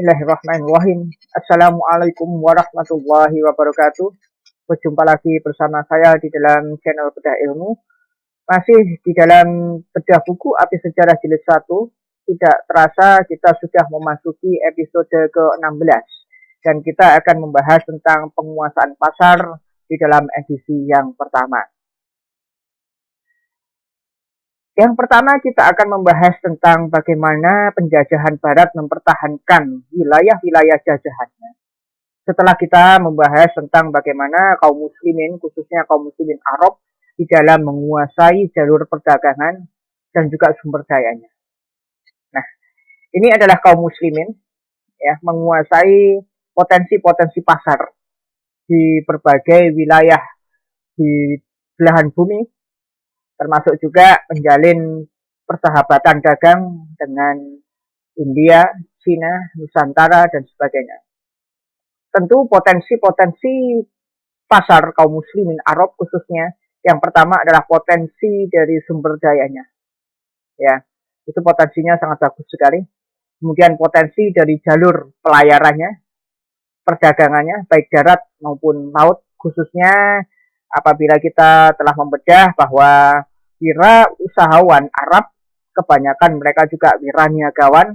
Bismillahirrahmanirrahim. Assalamualaikum warahmatullahi wabarakatuh. Berjumpa lagi bersama saya di dalam channel Bedah Ilmu. Masih di dalam Bedah Buku Api Sejarah Jilid 1. Tidak terasa kita sudah memasuki episode ke-16. Dan kita akan membahas tentang penguasaan pasar di dalam edisi yang pertama. Yang pertama kita akan membahas tentang bagaimana penjajahan Barat mempertahankan wilayah-wilayah jajahannya. Setelah kita membahas tentang bagaimana kaum muslimin, khususnya kaum muslimin Arab, di dalam menguasai jalur perdagangan dan juga sumber dayanya. Nah, ini adalah kaum muslimin ya, menguasai potensi-potensi pasar di berbagai wilayah di belahan bumi, termasuk juga menjalin persahabatan dagang dengan India, Cina, Nusantara, dan sebagainya. Tentu potensi-potensi pasar kaum muslimin Arab khususnya, yang pertama adalah potensi dari sumber dayanya. Ya, itu potensinya sangat bagus sekali. Kemudian potensi dari jalur pelayarannya, perdagangannya, baik darat maupun laut, khususnya apabila kita telah membedah bahwa wira usahawan Arab, kebanyakan mereka juga wiraniagawan,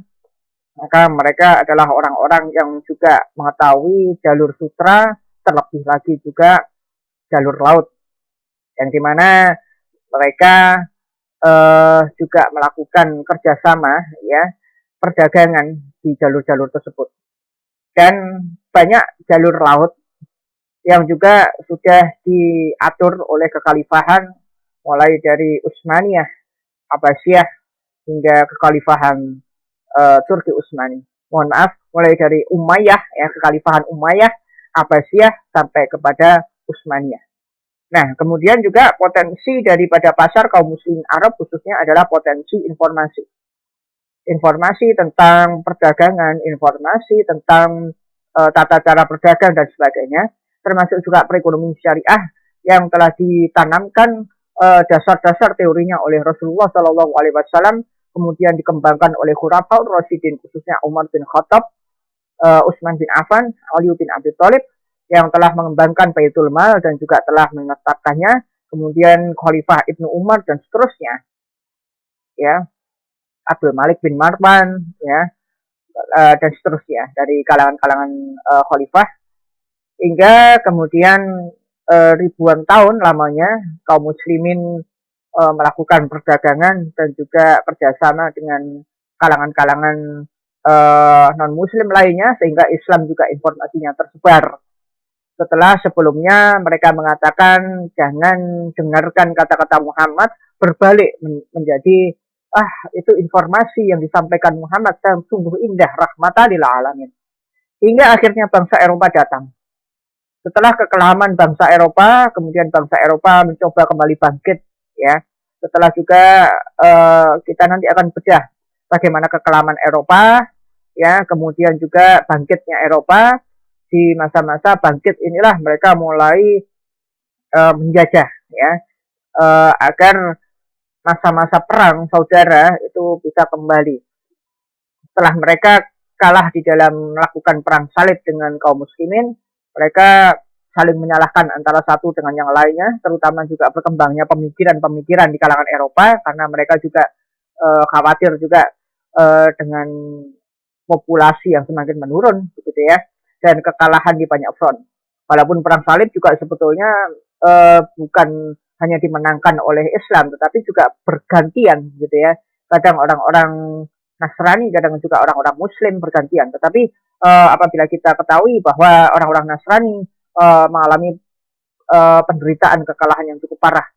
maka mereka adalah orang-orang yang juga mengetahui jalur sutra, terlebih lagi juga jalur laut, yang dimana mereka juga melakukan kerjasama ya perdagangan di jalur-jalur tersebut. Dan banyak jalur laut yang juga sudah diatur oleh kekhalifahan, mulai dari Utsmaniyah, Abbasiyah, hingga kekhalifahan Turki Utsmani. Mohon maaf, mulai dari Umayyah, ya, kekhalifahan Umayyah, Abbasiyah, sampai kepada Utsmaniyah. Nah, kemudian juga potensi daripada pasar kaum muslimin Arab khususnya adalah potensi informasi. Informasi tentang perdagangan, informasi tentang tata cara berdagang dan sebagainya, termasuk juga perekonomian syariah yang telah ditanamkan dasar-dasar teorinya oleh Rasulullah Shallallahu Alaihi Wasallam, kemudian dikembangkan oleh Khulafaur Rasyidin khususnya Umar bin Khattab, Utsman bin Affan, Ali bin Abi Thalib, yang telah mengembangkan Baitul Mal dan juga telah menetapkannya, kemudian Khalifah Ibnu Umar dan seterusnya, ya, Abdul Malik bin Marwan, ya, dan seterusnya dari kalangan-kalangan khalifah, hingga kemudian ribuan tahun lamanya kaum muslimin melakukan perdagangan dan juga kerjasama dengan kalangan-kalangan non-muslim lainnya, sehingga Islam juga informasinya tersebar. Setelah sebelumnya mereka mengatakan jangan dengarkan kata-kata Muhammad, berbalik menjadi itu informasi yang disampaikan Muhammad sungguh indah, rahmatan lil alamin. Hingga akhirnya bangsa Eropa datang. Setelah kekelaman bangsa Eropa, kemudian bangsa Eropa mencoba kembali bangkit, ya. Setelah juga kita nanti akan bedah bagaimana kekelaman Eropa, ya, kemudian juga bangkitnya Eropa. Di masa-masa bangkit inilah mereka mulai menjajah, ya, agar masa-masa perang saudara itu bisa kembali. Setelah mereka kalah di dalam melakukan perang salib dengan kaum muslimin, mereka saling menyalahkan antara satu dengan yang lainnya, terutama juga berkembangnya pemikiran-pemikiran di kalangan Eropa, karena mereka juga khawatir juga dengan populasi yang semakin menurun, begitu ya, dan kekalahan di banyak front. Walaupun perang salib juga sebetulnya bukan hanya dimenangkan oleh Islam, tetapi juga bergantian, gitu ya. Kadang orang-orang Nasrani, kadang juga orang-orang Muslim bergantian. Tetapi apabila kita ketahui bahwa orang-orang Nasrani mengalami penderitaan kekalahan yang cukup parah,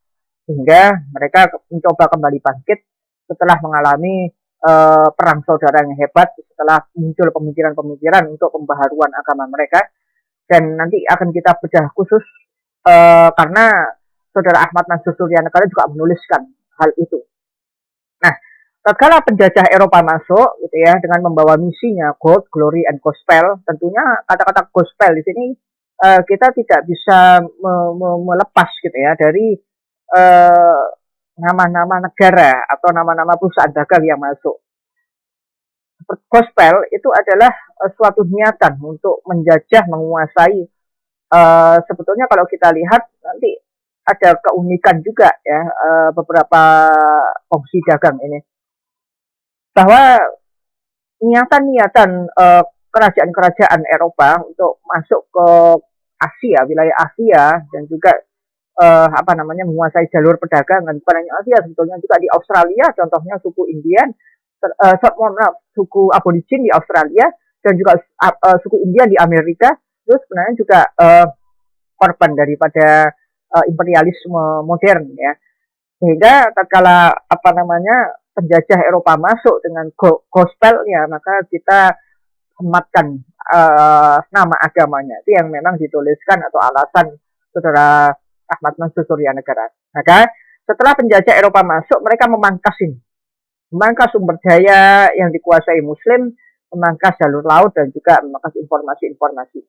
sehingga mereka mencoba kembali bangkit setelah mengalami perang saudara yang hebat, setelah muncul pemikiran-pemikiran untuk pembaharuan agama mereka. Dan nanti akan kita bedah khusus karena saudara Ahmad Mansur Suryanegara juga menuliskan hal itu. Nah, tatkala penjajah Eropa masuk, gitu ya, dengan membawa misinya Gold, Glory, and Gospel, tentunya kata-kata Gospel di sini kita tidak bisa melepas, gitu ya, dari nama-nama negara atau nama-nama perusahaan dagang yang masuk. gospel itu adalah suatu niatan untuk menjajah, menguasai. Sebetulnya kalau kita lihat nanti ada keunikan juga ya, beberapa opsi dagang ini, bahwa niatan-niatan kerajaan-kerajaan Eropa untuk masuk ke Asia, wilayah Asia, dan juga menguasai jalur perdagangan bukan hanya Asia, sebetulnya juga di Australia, contohnya suku Indian, suku aborigin di Australia, dan juga suku Indian di Amerika. Terus sebenarnya juga korban daripada imperialisme modern ya. Sehingga tatkala penjajah Eropa masuk dengan gospelnya, maka kita sematkan nama agamanya. Itu yang memang dituliskan atau alasan saudara Ahmad Mansur Surya Negara. Maka setelah penjajah Eropa masuk, mereka memangkas sumber daya yang dikuasai Muslim, memangkas jalur laut, dan juga memangkas informasi-informasi.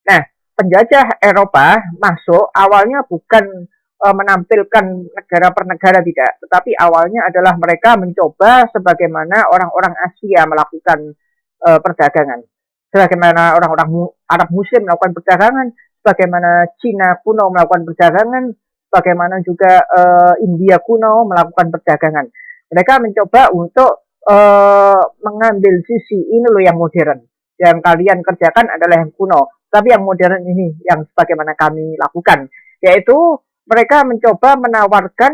Nah, penjajah Eropa masuk awalnya bukan menampilkan negara per negara, tidak, tetapi awalnya adalah mereka mencoba sebagaimana orang-orang Asia melakukan perdagangan, sebagaimana orang-orang Arab Muslim melakukan perdagangan, sebagaimana Cina kuno melakukan perdagangan, bagaimana juga India kuno melakukan perdagangan. Mereka mencoba untuk mengambil sisi ini loh yang modern, yang kalian kerjakan adalah yang kuno, tapi yang modern ini yang sebagaimana kami lakukan, yaitu mereka mencoba menawarkan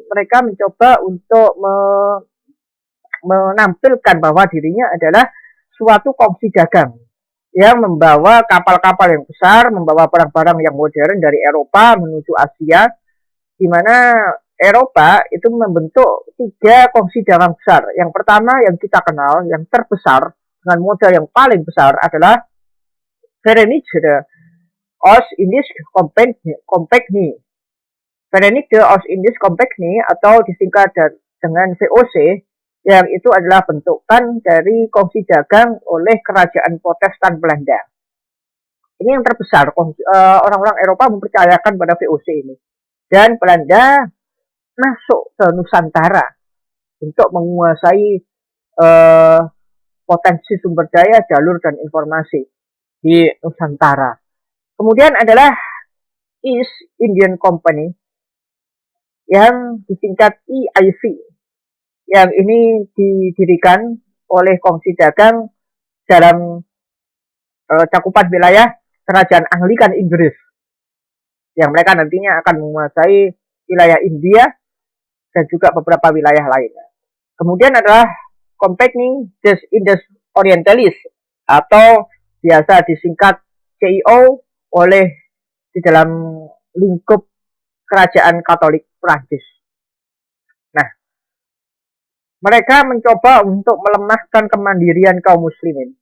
mereka mencoba untuk menampilkan bahwa dirinya adalah suatu kongsi dagang yang membawa kapal-kapal yang besar, membawa barang-barang yang modern dari Eropa menuju Asia, di mana Eropa itu membentuk 3 kongsi dagang besar. Yang pertama yang kita kenal, yang terbesar dengan modal yang paling besar adalah Verenigde Oost-Indische Compagnie. Verenigde Oost-Indische Compagnie atau disingkat dengan VOC, yang itu adalah bentukan dari kongsi dagang oleh kerajaan Protestan Belanda. Ini yang terbesar. Orang-orang Eropa mempercayakan pada VOC ini. Dan Belanda masuk ke Nusantara untuk menguasai potensi sumber daya, jalur, dan informasi di Nusantara. Kemudian adalah East Indian Company yang disingkat EIC, yang ini didirikan oleh kongsi dagang dalam cakupan wilayah kerajaan Anglikan Inggris, yang mereka nantinya akan menguasai wilayah India dan juga beberapa wilayah lainnya. Kemudian adalah Compagnie des Indes Orientalis atau biasa disingkat CIO oleh di dalam lingkup kerajaan Katolik Prancis. Nah, mereka mencoba untuk melemahkan kemandirian kaum muslimin.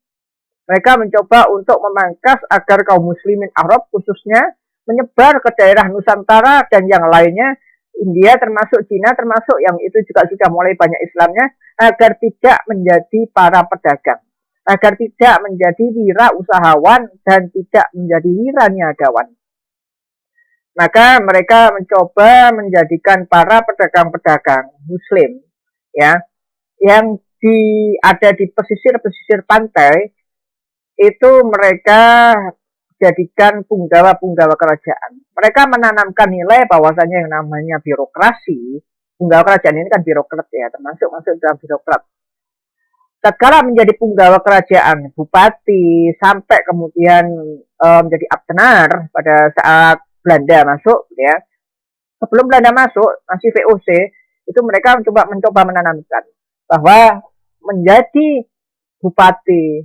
Mereka mencoba untuk memangkas agar kaum muslimin Arab khususnya menyebar ke daerah Nusantara dan yang lainnya, India termasuk Cina termasuk yang itu juga sudah mulai banyak Islamnya, agar tidak menjadi para pedagang, agar tidak menjadi wirausahawan dan tidak menjadi wiraniagawan. Maka mereka mencoba menjadikan para pedagang-pedagang Muslim, ya, yang ada di pesisir-pesisir pantai itu mereka jadikan punggawa-punggawa kerajaan. Mereka menanamkan nilai bahwasanya yang namanya birokrasi, punggawa kerajaan ini kan birokrat ya, masuk dalam birokrat. Tatkala menjadi punggawa kerajaan, bupati, sampai kemudian menjadi abtenar pada saat Belanda masuk, ya. Sebelum Belanda masuk, masih VOC, itu mereka mencoba menanamkan bahwa menjadi bupati,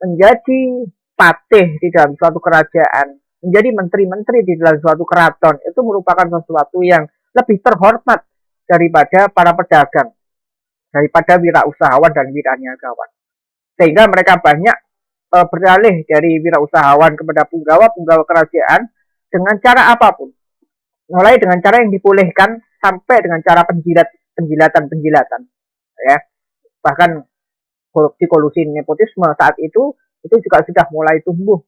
menjadi patih di dalam suatu kerajaan, menjadi menteri-menteri di dalam suatu keraton, itu merupakan sesuatu yang lebih terhormat daripada para pedagang, daripada wirausahawan dan wiraniagawan. Sehingga mereka banyak beralih dari wirausahawan kepada punggawa kerajaan dengan cara apapun. Mulai dengan cara yang dibolehkan sampai dengan cara penjilatan. Ya. Bahkan kolusi nepotisme saat itu juga sudah mulai tumbuh.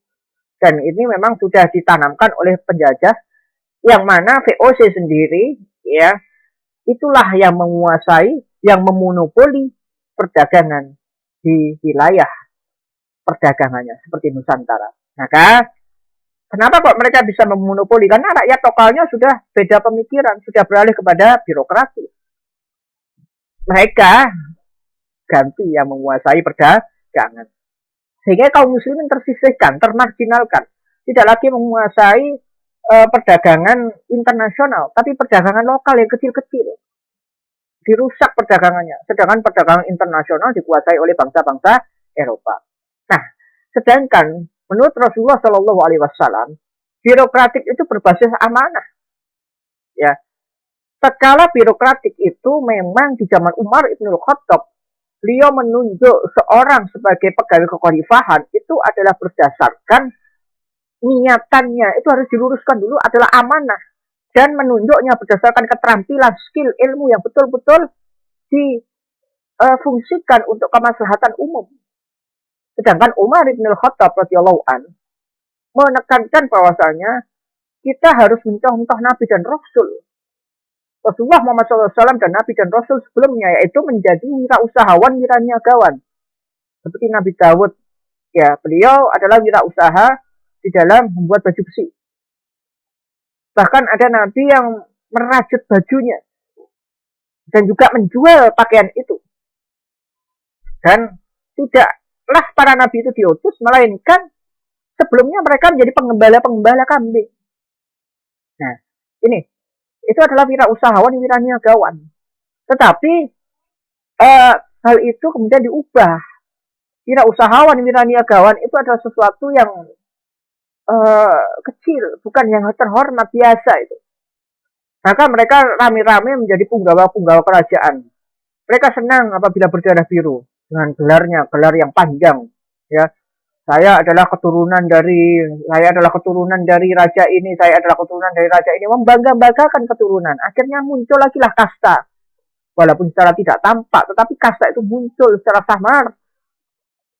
Dan ini memang sudah ditanamkan oleh penjajah, yang mana VOC sendiri ya itulah yang menguasai, yang memonopoli perdagangan di wilayah perdagangannya seperti Nusantara. Maka kenapa kok mereka bisa memonopoli? Karena rakyat lokalnya sudah beda pemikiran, sudah beralih kepada birokrasi. Mereka ganti yang menguasai perdagangan. Sehingga kaum muslimin tersisihkan, termarginalkan. Tidak lagi menguasai perdagangan internasional, tapi perdagangan lokal yang kecil-kecil. Dirusak perdagangannya. Sedangkan perdagangan internasional dikuasai oleh bangsa-bangsa Eropa. Nah, sedangkan menurut Rasulullah Shallallahu Alaihi Wasallam, birokratik itu berbasis amanah. Ya, skala birokratik itu memang di zaman Umar Ibnul Khattab, beliau menunjuk seorang sebagai pegawai kekhalifahan itu adalah berdasarkan niatannya, itu harus diluruskan dulu adalah amanah, dan menunjuknya berdasarkan keterampilan, skill, ilmu yang betul-betul difungsikan untuk kemaslahatan umum. Sedangkan Umar Ibnul Khattab radhiyallahu an menekankan bahwasanya kita harus mencontoh Nabi dan Rasul. Rasulullah Muhammad SAW dan Nabi dan Rasul sebelumnya, yaitu menjadi wirausahawan, wiraniagawan. Seperti Nabi Dawud, ya, beliau adalah wirausaha di dalam membuat baju besi. Bahkan ada Nabi yang merajut bajunya dan juga menjual pakaian itu. Dan tidaklah para Nabi itu diutus, melainkan sebelumnya mereka menjadi pengembala-pengembala kambing. Nah, ini itu adalah wirausahawan, wiraniagawan. Tetapi hal itu kemudian diubah. Wirausahawan, wiraniagawan itu adalah sesuatu yang kecil, bukan yang terhormat biasa itu. Maka mereka rame-rame menjadi punggawa-punggawa kerajaan. Mereka senang apabila berdarah biru dengan gelarnya, gelar yang panjang. Ya, saya adalah keturunan dari raja ini, saya adalah keturunan dari raja ini, membangga-banggakan keturunan. Akhirnya muncul lagi lah kasta. Walaupun secara tidak tampak, tetapi kasta itu muncul secara samar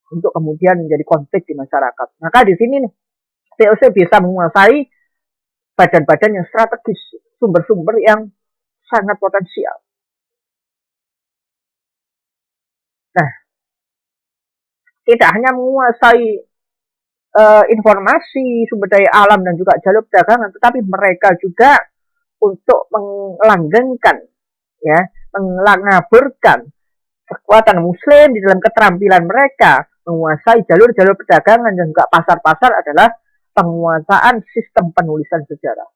untuk kemudian menjadi konflik di masyarakat. Maka di sini nih, VOC bisa menguasai badan-badan yang strategis, sumber-sumber yang sangat potensial. Nah, tidak hanya menguasai informasi, sumber daya alam dan juga jalur perdagangan, tetapi mereka juga untuk melanggengkan, ya, mengaburkan kekuatan muslim di dalam keterampilan mereka menguasai jalur-jalur perdagangan dan juga pasar-pasar adalah penguasaan sistem penulisan sejarah.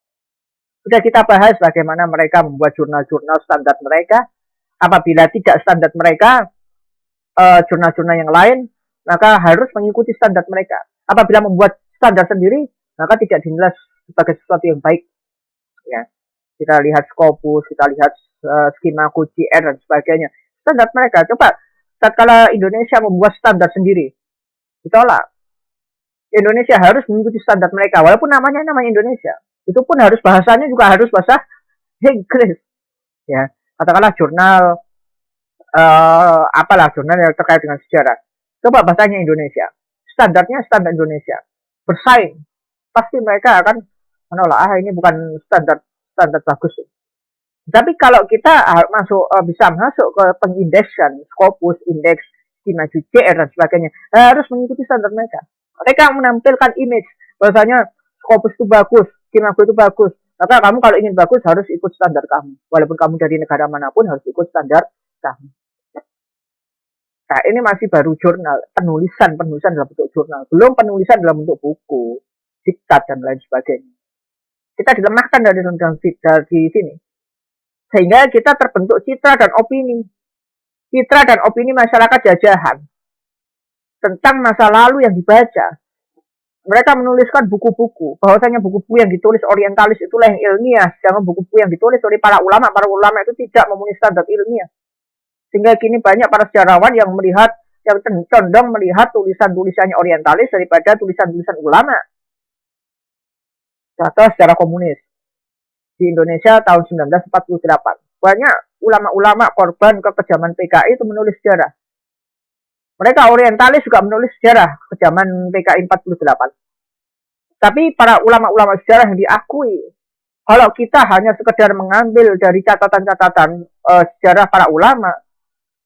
Sudah kita bahas bagaimana mereka membuat jurnal-jurnal standar mereka. Apabila tidak standar mereka, jurnal-jurnal yang lain, maka harus mengikuti standar mereka. Apabila membuat standar sendiri, maka tidak dinilai sebagai sesuatu yang baik. Ya, kita lihat Scopus, kita lihat skema QCR dan sebagainya. Standar mereka, coba tatkala Indonesia membuat standar sendiri, ditolak. Indonesia harus mengikuti standar mereka, walaupun namanya Indonesia. Itu pun harus bahasanya juga harus bahasa Inggris. Ya, katakanlah jurnal jurnal yang terkait dengan sejarah. Coba bahasanya Indonesia. Standarnya standar Indonesia. Bersaing. Pasti mereka akan menolak, ini bukan standar bagus. Tapi kalau kita bisa masuk ke pengindeksan, Scopus, indeks, skema QCR dan sebagainya, harus mengikuti standar mereka. Mereka menampilkan image bahwasanya Scopus itu bagus, skema itu bagus. Maka kamu kalau ingin bagus harus ikut standar kamu. Walaupun kamu dari negara manapun harus ikut standar kamu. Nah, ini masih baru jurnal, penulisan dalam bentuk jurnal, belum penulisan dalam bentuk buku, diktat dan lain sebagainya. Kita dilemahkan dari sini, sehingga kita terbentuk citra dan opini masyarakat jajahan tentang masa lalu yang dibaca. Mereka menuliskan buku-buku, bahwasanya buku-buku yang ditulis orientalis itulah yang ilmiah, sedangkan buku-buku yang ditulis oleh para ulama itu tidak memenuhi standar ilmiah. Sehingga kini banyak para sejarawan yang condong melihat tulisan-tulisannya orientalis daripada tulisan-tulisan ulama. Contoh sejarah komunis di Indonesia tahun 1948. Banyak ulama-ulama korban kekejaman PKI itu menulis sejarah. Mereka orientalis juga menulis sejarah kejaman PKI 48. Tapi para ulama-ulama sejarah yang diakui, kalau kita hanya sekedar mengambil dari catatan-catatan sejarah para ulama,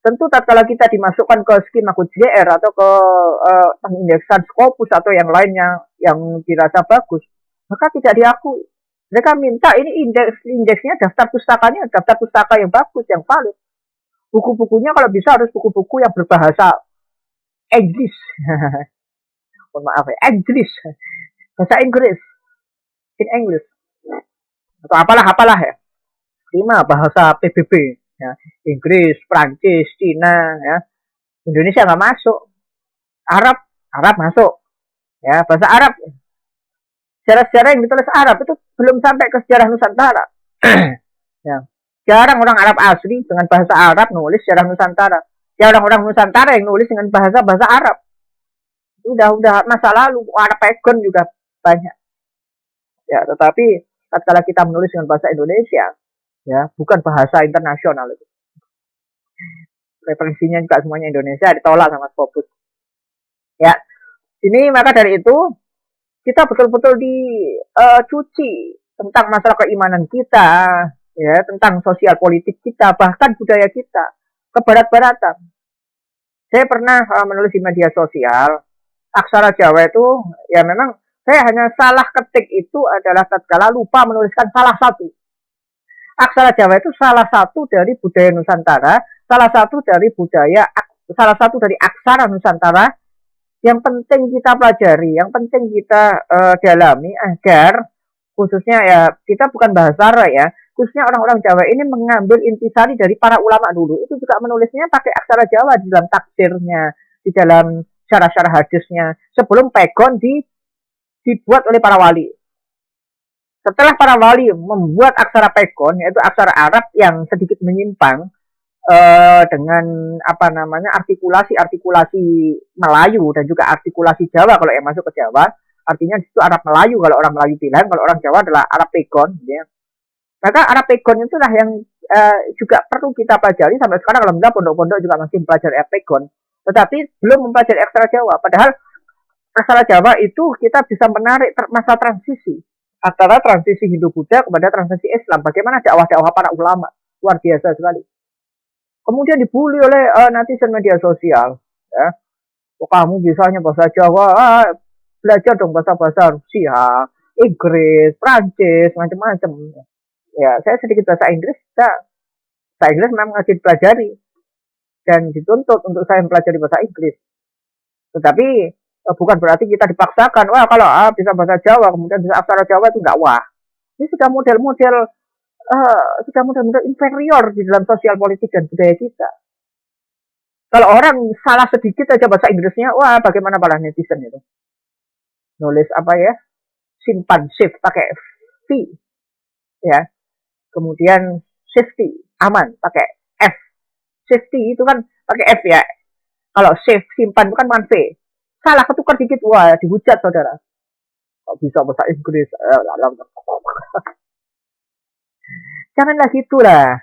Tentu tatkala kita dimasukkan ke skim akun JR atau ke pengindeksan Scopus atau yang lainnya yang dirasa bagus, maka tidak diakui. Mereka minta ini indeksnya daftar pustakanya, daftar pustaka yang bagus, yang valid. Buku-bukunya kalau bisa harus buku-buku yang berbahasa Inggris. Mohon maaf ya, Inggris. Bahasa Inggris. In English. Atau apalah ya. 5 bahasa PBB. Ya. Inggris, Prancis, Cina, ya. Indonesia nggak masuk. Arab masuk. Ya, bahasa Arab. Sejarah-sejarah yang ditulis Arab itu belum sampai ke sejarah Nusantara. Ya. Jarang orang Arab asli dengan bahasa Arab nulis sejarah Nusantara. Ya orang-orang Nusantara yang nulis dengan bahasa Arab. Udah masa lalu, Arab Pegon juga banyak. Ya, tetapi tatkala kita menulis dengan bahasa Indonesia, ya, bukan bahasa internasional itu. Referensinya juga semuanya Indonesia, ditolak sama Scopus. Ya, ini maka dari itu kita betul-betul dicuci tentang masalah keimanan kita, ya, tentang sosial politik kita, bahkan budaya kita, kebarat-baratan. Saya pernah menulis di media sosial, aksara Jawa itu, ya memang saya hanya salah ketik itu adalah tatkala lupa menuliskan salah satu. Aksara Jawa itu salah satu dari budaya Nusantara, salah satu dari aksara Nusantara yang penting kita pelajari, yang penting kita dalami agar khususnya ya kita bukan bahasa Arab ya, khususnya orang-orang Jawa ini mengambil intisari dari para ulama dulu. Itu juga menulisnya pakai aksara Jawa di dalam tafsirnya, di dalam syarah-syarah hadisnya sebelum pegon dibuat oleh para wali. Setelah para wali membuat aksara pegon, yaitu aksara Arab yang sedikit menyimpang dengan apa namanya artikulasi Melayu dan juga artikulasi Jawa kalau yang masuk ke Jawa, artinya itu Arab Melayu kalau orang Melayu bilang, kalau orang Jawa adalah Arab pegon. Ya. Maka Arab pegon itulah yang juga perlu kita pelajari sampai sekarang. Alhamdulillah pondok-pondok juga masih mempelajari Arab pegon, tetapi belum mempelajari aksara Jawa. Padahal aksara Jawa itu kita bisa menarik masa transisi antara transisi Hindu-Buddha kepada transisi Islam. Bagaimana dakwah-dakwah para ulama, luar biasa sekali. Kemudian dibully oleh netizen media sosial. Ya. Oh, kamu bisanya bahasa Jawa, belajar dong bahasa-bahasa Rusia, Inggris, Prancis, macam-macam. Ya, saya sedikit bahasa Inggris, bahasa Inggris memang masih dipelajari dan dituntut untuk saya mempelajari bahasa Inggris. Tetapi bukan berarti kita dipaksakan, wah kalau bisa bahasa Jawa, kemudian bisa aksara Jawa itu enggak, wah. Ini sudah model-model inferior di dalam sosial politik dan budaya kita. Kalau orang salah sedikit aja bahasa Inggrisnya, wah bagaimana para netizen itu. Nulis apa ya, simpan, shift, pakai V. Ya. Kemudian safety, aman, pakai F. Safety itu kan pakai F ya. Kalau save, simpan itu kan V. Salah ketukar dikit, wah dihujat saudara. Kok bisa bahasa Inggris? Janganlah gitulah.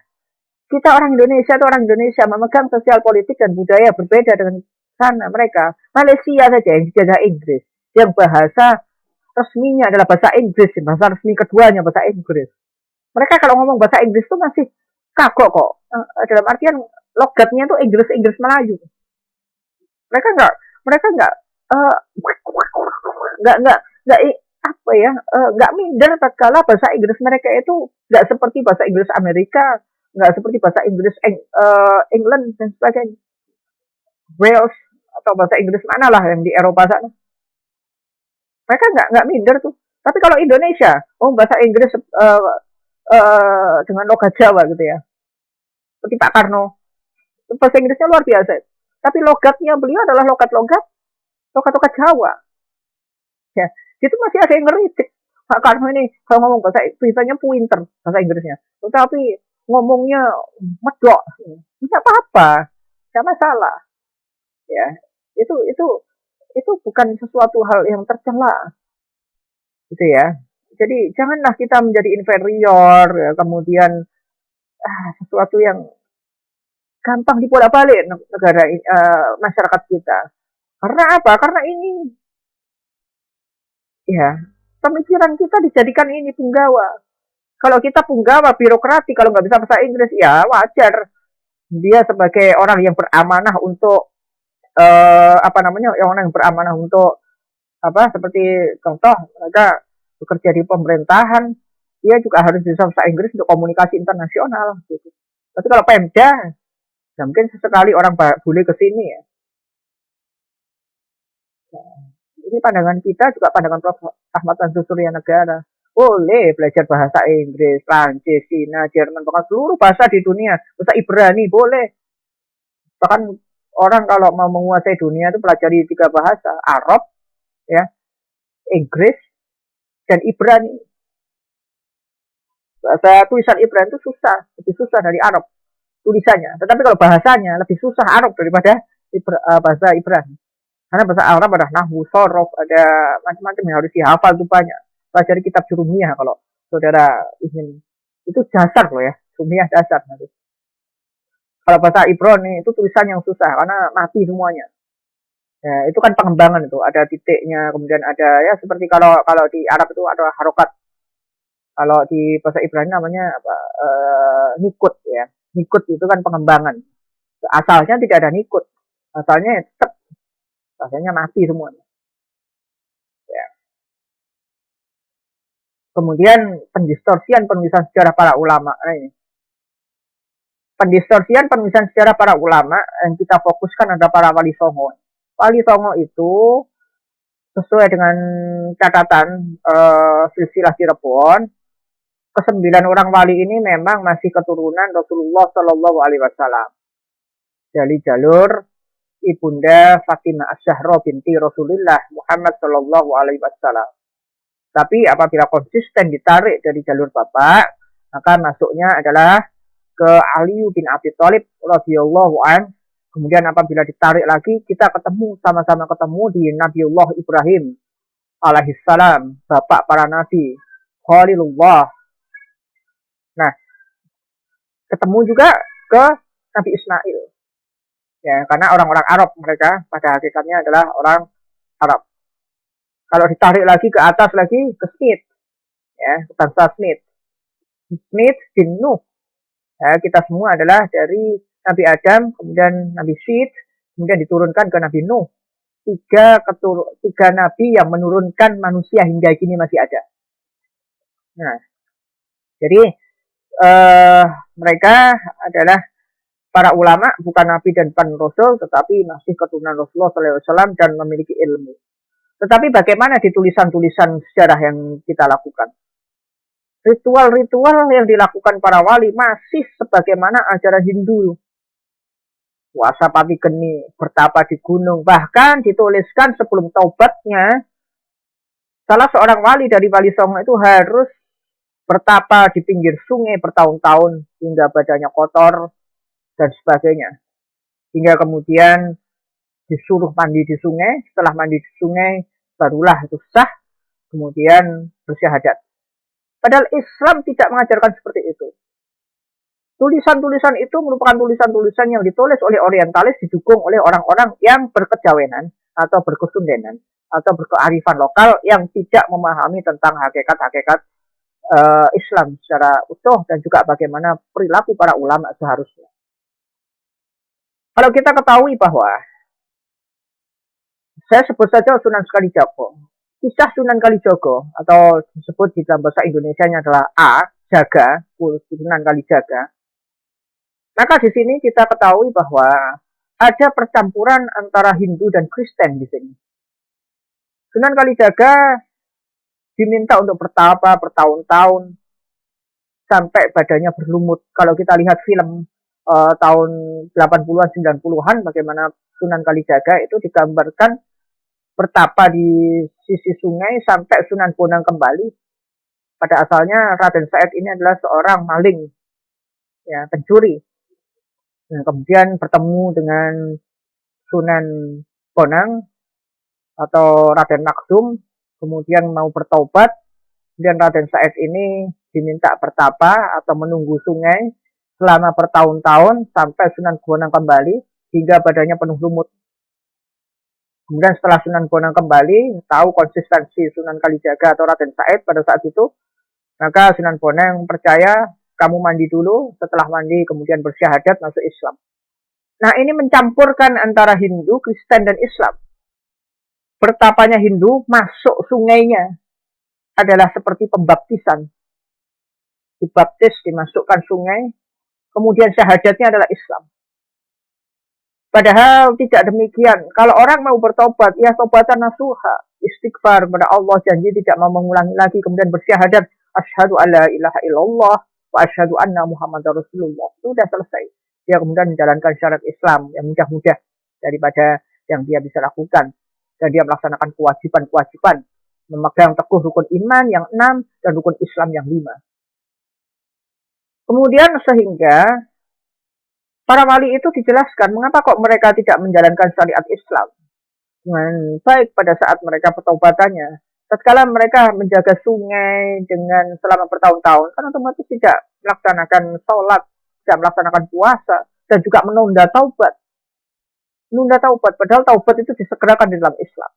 Kita orang Indonesia memegang sosial politik dan budaya berbeda dengan sana mereka. Malaysia saja yang dijajah Inggris, yang bahasa resminya adalah bahasa Inggris, bahasa resmi keduanya bahasa Inggris. Mereka kalau ngomong bahasa Inggris tuh masih kagok kok. Dalam artian logatnya tuh Inggris Melayu. Mereka nggak minder tatkala bahasa Inggris mereka itu nggak seperti bahasa Inggris Amerika, nggak seperti bahasa Inggris England dan sebagainya, Wales atau bahasa Inggris mana lah yang di Eropa sana. Mereka nggak minder tuh. Tapi kalau Indonesia, bahasa Inggris dengan logat Jawa gitu ya, seperti Pak Karno, bahasa Inggrisnya luar biasa. Tapi logatnya beliau adalah logat Jawa. Ya, itu masih ada yang ngeritik. Pak Karno ini kalau ngomong bahasa bisanya pinter bahasa Inggrisnya, tetapi ngomongnya medok, nggak apa-apa, nggak masalah. Ya, itu bukan sesuatu hal yang tercela, gitu ya. Jadi janganlah kita menjadi inferior, ya, kemudian sesuatu yang gampang dibolak-balik negara masyarakat kita. Karena apa? Karena ini ya pemikiran kita dijadikan ini punggawa. Kalau kita punggawa birokrasi, kalau nggak bisa bahasa Inggris ya wajar. dia sebagai orang yang beramanah untuk orang yang beramanah untuk seperti contoh mereka bekerja di pemerintahan, dia juga harus bisa bahasa Inggris untuk komunikasi internasional gitu. Tapi kalau Pemda, ya mungkin sesekali orang boleh ke sini ya. Ini pandangan kita juga pandangan Prof. Ahmad Tanjung Surya Negara. Boleh belajar bahasa Inggris, Prancis, Cina, Jerman, bahkan seluruh bahasa di dunia. Bahasa Ibrani boleh. Bahkan orang kalau mau menguasai dunia itu pelajari 3 bahasa, Arab, ya, Inggris, dan Ibrani. Bahasa tulisan Ibrani itu susah, lebih susah dari Arab tulisannya. Tetapi kalau bahasanya lebih susah Arab daripada bahasa Ibrani. Karena bahasa Arab ada nahwu, sorof, ada macam-macam yang harus dihafal tuh banyak. Pelajari kitab jurumiyah kalau saudara ingin. Itu dasar loh ya, jurumiyah dasar nanti. Kalau bahasa Ibrani itu tulisan yang susah karena mati semuanya. Ya, itu kan pengembangan itu, ada titiknya, kemudian ada ya seperti kalau kalau di Arab itu ada harokat. Kalau di bahasa Ibrani namanya apa? Nikut ya. Nikut itu kan pengembangan. Asalnya tidak ada nikut. Asalnya tetap bahasanya mati semuanya. Ya. Kemudian pendistorsian penulisan sejarah para ulama. Nah ini. Pendistorsian penulisan sejarah para ulama yang kita fokuskan adalah para wali songo. Wali songo itu sesuai dengan catatan silsilah Cirebon, ke-9 orang wali ini memang masih keturunan Rasulullah Shallallahu Alaihi Wasallam dari jalur ibunda Fatimah Asyahra binti Rasulullah Muhammad Shallallahu Alaihi Wasallam. Tapi apabila konsisten ditarik dari jalur bapak, maka masuknya adalah ke Ali bin Abi Thalib radhiyallahu an. Kemudian apabila ditarik lagi, kita ketemu sama-sama ketemu di Nabiullah Ibrahim alaihissalam, bapak para nabi, Khalilullah. Nah, ketemu juga ke Nabi Ismail. Ya, karena orang-orang Arab mereka pada hakikatnya adalah orang Arab. Kalau ditarik lagi ke atas lagi ke Smith, ya, ke bangsa Smith. Smith bin Nuh. Ya, kita semua adalah dari Nabi Adam, kemudian Nabi Syed, kemudian diturunkan ke Nabi Nuh. Tiga nabi yang menurunkan manusia hingga kini masih ada. Nah, jadi mereka adalah para ulama, bukan nabi dan bukan rasul, tetapi masih keturunan Rasulullah SAW dan memiliki ilmu. Tetapi bagaimana di tulisan-tulisan sejarah yang kita lakukan? Ritual-ritual yang dilakukan para wali masih sebagaimana ajaran Hindu. Puasa pati geni, bertapa di gunung, bahkan dituliskan sebelum taubatnya, salah seorang wali dari Wali Songo itu harus bertapa di pinggir sungai bertahun-tahun hingga badannya kotor dan sebagainya. Hingga kemudian disuruh mandi di sungai, setelah mandi di sungai barulah itu sah, kemudian bersyahadat. Padahal Islam tidak mengajarkan seperti itu. Tulisan-tulisan itu merupakan tulisan-tulisan yang ditulis oleh orientalis didukung oleh orang-orang yang berkejawenan atau berkesundenan atau berkearifan lokal yang tidak memahami tentang hakikat-hakikat Islam secara utuh dan juga bagaimana perilaku para ulama seharusnya. Kalau kita ketahui bahwa saya sebut saja Sunan Kalijaga. Kisah Sunan Kalijaga atau disebut di dalam bahasa Indonesianya adalah A, Jaga, Sunan Kalijaga. Maka di sini kita ketahui bahwa ada percampuran antara Hindu dan Kristen di sini. Sunan Kalijaga diminta untuk bertapa bertahun-tahun sampai badannya berlumut. Kalau kita lihat film tahun 80-an, 90-an, bagaimana Sunan Kalijaga itu digambarkan bertapa di sisi sungai sampai Sunan Bonang kembali. Pada asalnya Raden Said ini adalah seorang maling, ya, pencuri. Nah, kemudian bertemu dengan Sunan Bonang atau Raden Maksum, kemudian mau bertaubat, kemudian Raden Said ini diminta bertapa atau menunggu sungai selama bertahun-tahun sampai Sunan Bonang kembali hingga badannya penuh lumut. Kemudian setelah Sunan Bonang kembali, tahu konsistensi Sunan Kalijaga atau Raden Said pada saat itu, maka Sunan Bonang percaya kamu mandi dulu, setelah mandi kemudian bersyahadat masuk Islam. Nah, ini mencampurkan antara Hindu, Kristen, dan Islam. Bertapanya Hindu, masuk sungainya adalah seperti pembaptisan. Dibaptis, dimasukkan sungai, kemudian syahadatnya adalah Islam. Padahal tidak demikian. Kalau orang mau bertobat, ya tobatan nasuha, istighfar kepada Allah, janji tidak mau mengulangi lagi, kemudian bersyahadat, asyhadu alla ilaha illallah wa asyhadu anna Muhammadar Rasulullah. Sudah selesai. Dia kemudian menjalankan syarat Islam yang mudah-mudah daripada yang dia bisa lakukan. Dan dia melaksanakan kewajiban-kewajiban, memegang teguh rukun iman yang 6 dan rukun Islam yang 5. Kemudian sehingga para wali itu dijelaskan mengapa kok mereka tidak menjalankan syariat Islam dengan baik pada saat mereka pertobatannya. Tatkala mereka menjaga sungai dengan selama bertahun-tahun, kan otomatis tidak melaksanakan sholat, tidak melaksanakan puasa, dan juga menunda taubat. Menunda taubat, padahal taubat itu disegerakan di dalam Islam.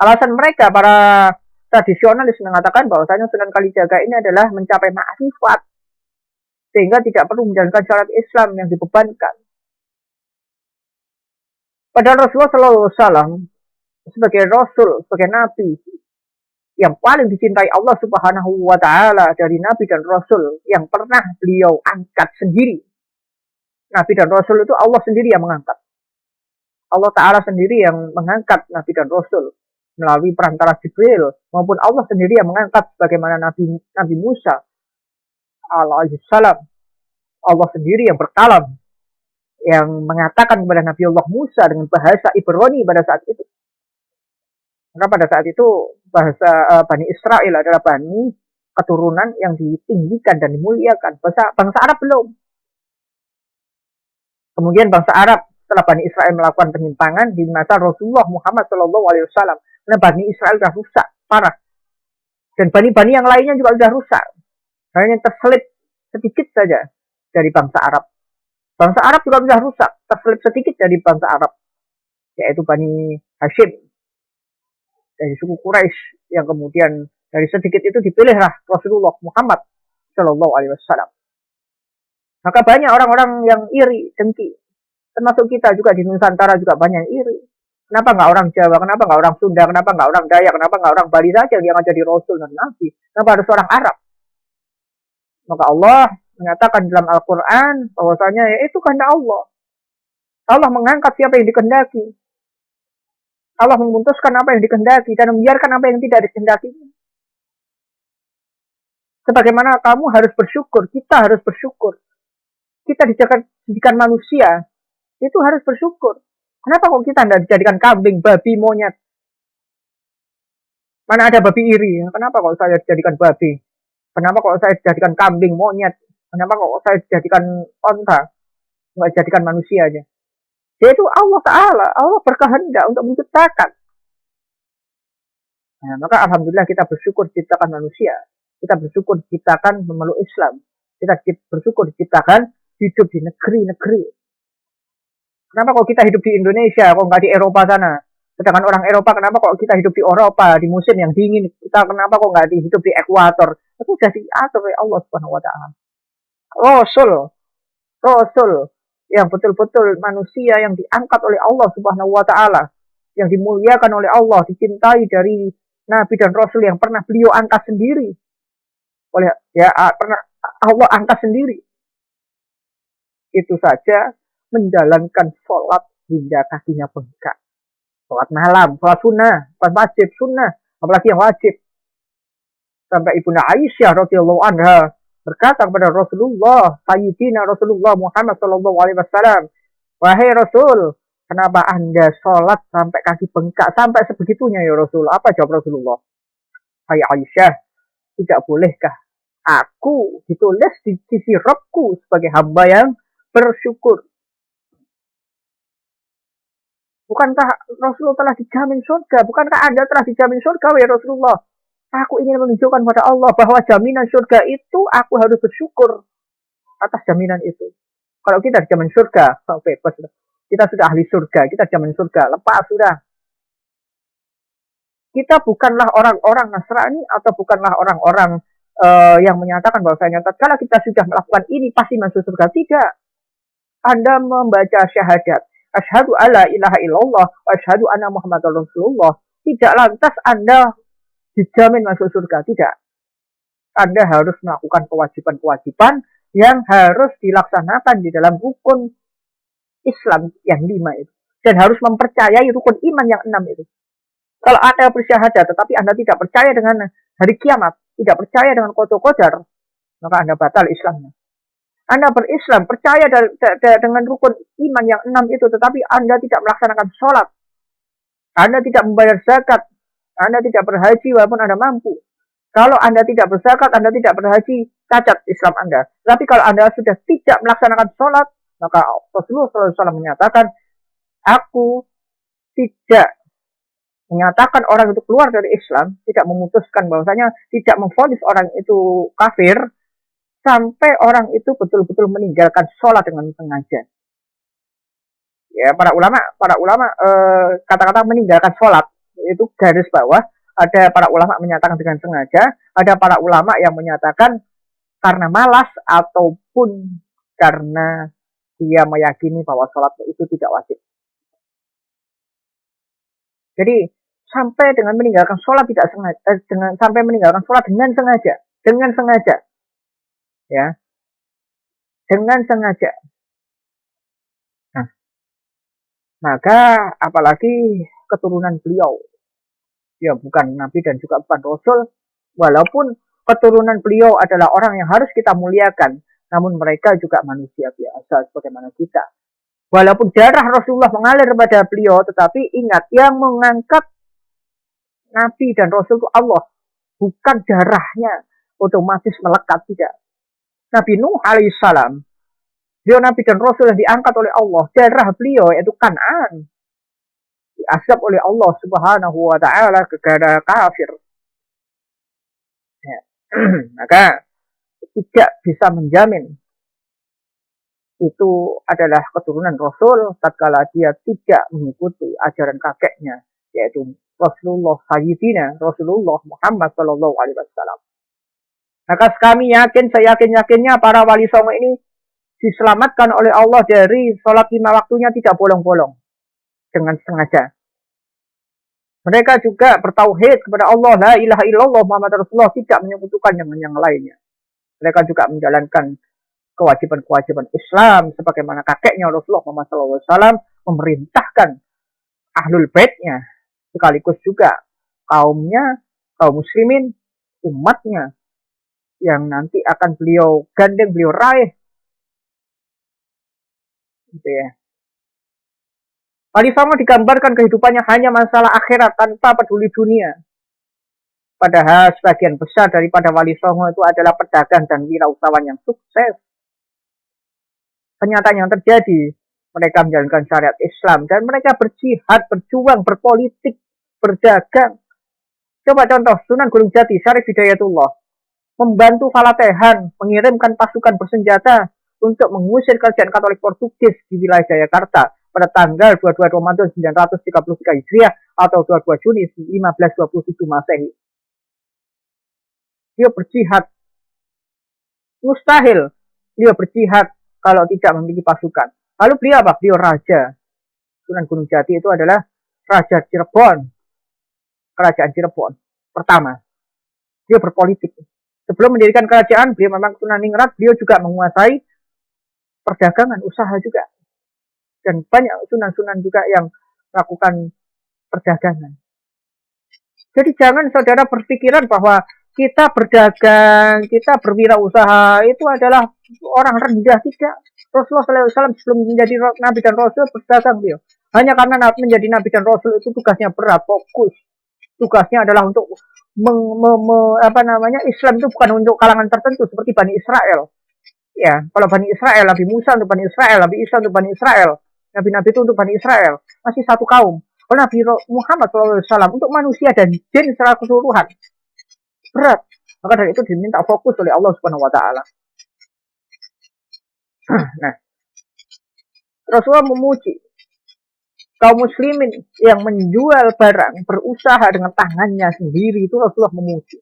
Alasan mereka, para tradisionalis mengatakan bahwasanya Sunan Kalijaga ini adalah mencapai ma'rifat, sehingga tidak perlu menjalankan syarat Islam yang dibebankan. Padahal Rasulullah SAW sebagai Rasul, sebagai Nabi yang paling dicintai Allah Subhanahu wa Ta'ala dari Nabi dan Rasul yang pernah beliau angkat sendiri. Nabi dan Rasul itu Allah sendiri yang mengangkat. Allah Ta'ala sendiri yang mengangkat Nabi dan Rasul melalui perantara Jibril, maupun Allah sendiri yang mengangkat sebagaimana Nabi Musa alaihissalam. Allah sendiri yang berkalam, yang mengatakan kepada Nabi Allah Musa dengan bahasa Ibrani pada saat itu. Karena pada saat itu bahasa Bani Israel adalah Bani keturunan yang ditinggikan dan dimuliakan. Bangsa Arab belum. Kemudian bangsa Arab setelah Bani Israel melakukan penyimpangan di masa Rasulullah Muhammad SAW. Karena Bani Israel sudah rusak, parah. Dan bani-bani yang lainnya juga sudah rusak. Hanya terselip sedikit saja dari bangsa Arab. Bangsa Arab juga sudah rusak, terselip sedikit dari bangsa Arab, yaitu Bani Hashim, dari suku Quraisy, yang kemudian dari sedikit itu dipilihlah Rasulullah Muhammad Shallallahu Alaihi Wasallam. Maka banyak orang-orang yang iri, dengki, termasuk kita juga di Nusantara juga banyak yang iri. Kenapa nggak orang Jawa, kenapa nggak orang Sunda, kenapa nggak orang Dayak, kenapa nggak orang Bali saja yang jadi Rasul dan Nabi, kenapa harus orang Arab? Maka Allah menyatakan dalam Al-Quran bahwasanya itu kehendak Allah. Allah mengangkat siapa yang dikehendaki. Allah memutuskan apa yang dikehendaki dan membiarkan apa yang tidak dikehendaki. Sebagaimana kamu harus bersyukur, kita harus bersyukur. Kita dijadikan manusia, itu harus bersyukur. Kenapa kok kita tidak dijadikan kambing, babi, monyet? Mana ada babi iri? Kenapa kok saya dijadikan babi? Kenapa kok saya dijadikan kambing, monyet? Kenapa kok saya dijadikan onta? Nggak dijadikan manusia aja. Yaitu Allah Ta'ala. Allah berkehendak untuk menciptakan. Nah, maka Alhamdulillah kita bersyukur diciptakan manusia. Kita bersyukur diciptakan memeluk Islam. Kita bersyukur diciptakan hidup di negeri-negeri. Kenapa kok kita hidup di Indonesia, kok nggak di Eropa sana? Sedangkan orang Eropa, kenapa kok kita hidup di Eropa, di musim yang dingin? Kita kenapa kok nggak hidup di ekuator? Itu sudah diatur oleh Allah Subhanahu Wa Ta'ala. Rasul yang betul-betul manusia yang diangkat oleh Allah Subhanahu Wa Ta'ala, yang dimuliakan oleh Allah, dicintai dari Nabi dan Rasul yang pernah beliau angkat sendiri. Pernah Allah angkat sendiri. Itu saja menjalankan sholat hingga kakinya bengkak. Sholat malam, sholat sunnah, sholat wajib, sunnah, apalagi yang wajib. Sampai Ibunda Aisyah radhiyallahu anha berkata kepada Rasulullah, Sayyidina Rasulullah Muhammad sallallahu alaihi wasallam, wahai Rasul, kenapa Anda sholat sampai kaki bengkak, sampai sebegitunya ya Rasul? Apa jawab Rasulullah? Hai Aisyah, tidak bolehkah aku ditulis di sisi Rabbku sebagai hamba yang bersyukur? Bukankah Rasulullah telah dijamin surga? Bukankah Anda telah dijamin surga ya Rasulullah? Aku ingin menunjukkan kepada Allah bahwa jaminan surga itu aku harus bersyukur atas jaminan itu. Kalau kita dijamin surga, bebas. Kita sudah ahli surga, kita dijamin surga, lepas sudah. Kita bukanlah orang-orang Nasrani atau bukanlah orang-orang yang menyatakan bahwasanya tatkala kita sudah melakukan ini pasti masuk surga. Tidak. Anda membaca syahadat, asyhadu alla ilaha illallah wa asyhadu anna muhammadar rasulullah, tidak lantas Anda dijamin masuk surga. Tidak. Anda harus melakukan kewajiban-kewajiban yang harus dilaksanakan di dalam rukun Islam yang 5 itu. Dan harus mempercayai rukun iman yang 6 itu. Kalau Anda bersyahadat tetapi Anda tidak percaya dengan hari kiamat, tidak percaya dengan qadar, maka Anda batal Islamnya. Anda berislam, percaya dengan rukun iman yang 6 itu, tetapi Anda tidak melaksanakan sholat, Anda tidak membayar zakat, Anda tidak berhaji walaupun Anda mampu. Kalau Anda tidak berzakat, Anda tidak berhaji, cacat Islam Anda. Tapi kalau Anda sudah tidak melaksanakan sholat, maka Rasulullah SAW menyatakan, aku tidak menyatakan orang itu keluar dari Islam, tidak memutuskan bahwasanya tidak memvonis orang itu kafir, sampai orang itu betul-betul meninggalkan sholat dengan sengaja. Ya, para ulama kata-kata meninggalkan sholat itu garis bawah. Ada para ulama menyatakan dengan sengaja, ada para ulama yang menyatakan karena malas ataupun karena dia meyakini bahwa sholat itu tidak wajib. Jadi sampai dengan meninggalkan sholat tidak sengaja, sampai meninggalkan sholat dengan sengaja, ya, dengan sengaja. Nah, maka apalagi keturunan beliau, ya bukan nabi dan juga bukan rasul, walaupun keturunan beliau adalah orang yang harus kita muliakan, namun mereka juga manusia biasa sebagaimana kita. Walaupun darah Rasulullah mengalir pada beliau, tetapi ingat, yang mengangkat nabi dan rasul itu Allah, bukan darahnya otomatis melekat, tidak. Nabi Nuh alaihissalam, beliau nabi dan rasul yang diangkat oleh Allah, darah beliau yaitu Kan'an diazab oleh Allah Subhanahu wa taala kepada kafir. Ya. Maka tidak bisa menjamin itu adalah keturunan Rasul tatkala dia tidak mengikuti ajaran kakeknya, yaitu Rasulullah Sayyidina Rasulullah Muhammad Sallallahu Alaihi Wasallam. Maka kami yakin, saya yakinnya para wali songo ini diselamatkan oleh Allah dari sholat 5 waktunya tidak bolong-bolong dengan sengaja. Mereka juga bertauhid kepada Allah, la ilaha illallah Muhammad Rasulullah, tidak menyekutukan dengan yang lainnya. Mereka juga menjalankan kewajiban-kewajiban Islam sebagaimana kakeknya Rasulullah Muhammad SAW memerintahkan ahlul baitnya, sekaligus juga kaumnya, kaum muslimin, umatnya yang nanti akan beliau gandeng, beliau raih. Gitu ya. Wali Songo digambarkan kehidupannya hanya masalah akhirat tanpa peduli dunia. Padahal sebagian besar daripada Wali Songo itu adalah pedagang dan wirausahawan yang sukses. Kenyataan yang terjadi, mereka menjalankan syariat Islam dan mereka berjihad, berjuang, berpolitik, berdagang. Coba contoh Sunan Gunung Jati, Syarif Hidayatullah, membantu Falatehan mengirimkan pasukan bersenjata untuk mengusir kerajaan Katolik Portugis di wilayah Jayakarta pada tanggal 22 Ramadan 933 Hijriah atau 22 Juni 1527 Masehi. Dia berjihad. Mustahil dia berjihad kalau tidak memiliki pasukan. Lalu beliau apa? Beliau raja. Sunan Gunung Jati itu adalah Raja Cirebon. Kerajaan Cirebon. Pertama. Dia berpolitik. Sebelum mendirikan kerajaan, beliau memang Tunaningrat, beliau juga menguasai perdagangan, usaha juga. Dan banyak sunan-sunan juga yang melakukan perdagangan. Jadi jangan saudara berpikiran bahwa kita berdagang, kita berwirausaha itu adalah orang rendah, tidak. Rasulullah SAW sebelum menjadi Nabi dan Rasul berdagang beliau. Hanya karena menjadi Nabi dan Rasul itu tugasnya berat, fokus. Tugasnya adalah untuk Islam itu bukan untuk kalangan tertentu seperti Bani Israel. Ya, kalau Bani Israel, Nabi Musa untuk Bani Israel, Nabi Isa untuk Bani Israel, Nabi-Nabi itu untuk Bani Israel, masih satu kaum. Kalau Nabi Muhammad SAW untuk manusia dan jin secara keseluruhan berat. Maka dari itu diminta fokus oleh Allah Subhanahu Wa Taala. Nah, Rasulullah memuji kaum muslimin yang menjual barang, berusaha dengan tangannya sendiri, itu Rasulullah memuji.